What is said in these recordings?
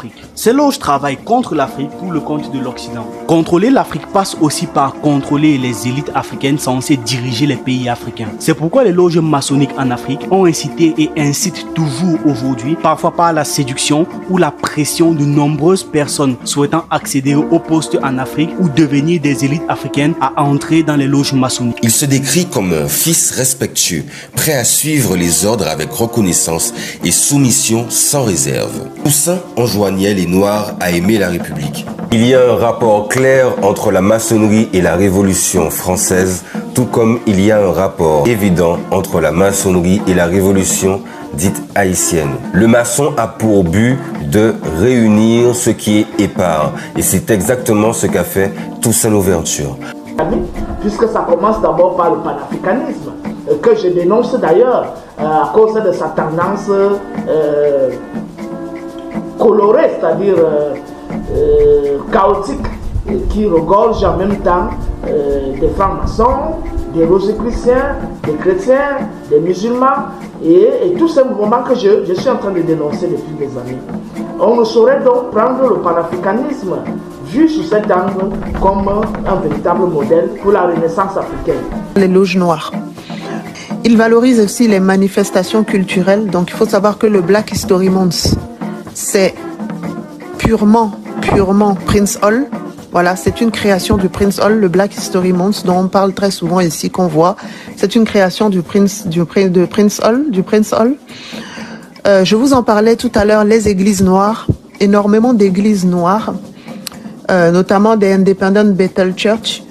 l'Afrique. Ces loges travaillent contre l'Afrique pour le compte de l'Occident. Contrôler l'Afrique passe aussi par contrôler les élites africaines censées diriger les pays africains. C'est pourquoi les loges maçonniques en Afrique ont incité et incitent toujours aujourd'hui, parfois par la séduction ou la pression de nombreuses personnes souhaitant accéder aux postes en Afrique ou devenir des élites africaines à entrer dans les loges maçonniques. Il se décrit comme un fils respectueux, prêt à suivre les ordres avec reconnaissance et soumission sans réserve. Toussaint enjoignait les Noirs à aimer la République. Il y a un rapport clair entre la maçonnerie et la Révolution française, tout comme il y a un rapport évident entre la maçonnerie et la Révolution dite haïtienne. Le maçon a pour but de réunir ce qui est épars, et c'est exactement ce qu'a fait Toussaint Louverture. Puisque ça commence d'abord par le panafricanisme, que je dénonce d'ailleurs à cause de sa tendance colorée, c'est-à-dire chaotique, qui regorge en même temps des francs-maçons, des rosicruciens, des chrétiens, des musulmans, et tous ces mouvements que je suis en train de dénoncer depuis des années. On ne saurait donc prendre le panafricanisme vu sous cet angle comme un véritable modèle pour la renaissance africaine. Les loges noires. Ils valorisent aussi les manifestations culturelles. Donc il faut savoir que le Black History Month, c'est purement Prince Hall. Voilà, c'est une création du Prince Hall, le Black History Month, dont on parle très souvent ici, qu'on voit. C'est une création du Prince Hall. Je vous en parlais tout à l'heure, les églises noires, énormément d'églises noires, notamment des Independent Bethel Church,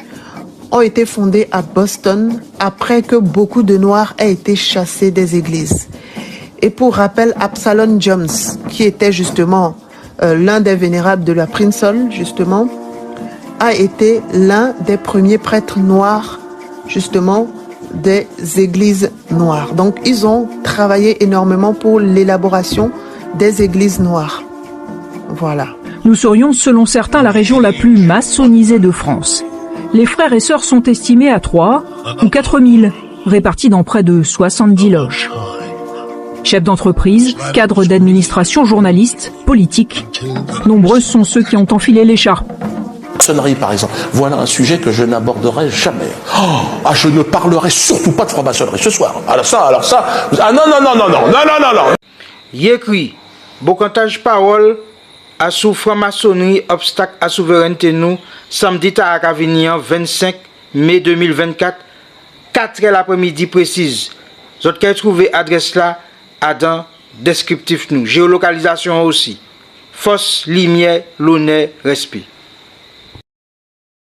ont été fondées à Boston après que beaucoup de Noirs aient été chassés des églises. Et pour rappel, Absalom Jones, qui était justement l'un des vénérables de la Prince Hall, justement, a été l'un des premiers prêtres noirs, justement, des églises noires. Donc, ils ont travaillé énormément pour l'élaboration des églises noires. Voilà. Nous serions, selon certains, la région la plus maçonnisée de France. Les frères et sœurs sont estimés à 3 ou 4 000, répartis dans près de 70 loges. Chefs d'entreprise, cadres d'administration, journalistes, politiques, nombreux sont ceux qui ont enfilé l'écharpe. Maçonnerie, par exemple, voilà un sujet que je n'aborderai jamais. Je ne parlerai surtout pas de franc-maçonnerie ce soir. Alors ça, non. Yécri, bokantage parole à sous franc-maçonnerie, obstacle à souveraineté nous, samedi à Avignon, 25 mai 2024, 4h l'après-midi précise. Vous avez trouvé adresse là, à dans descriptif nous. Géolocalisation aussi. Force, lumière, l'honneur, respect.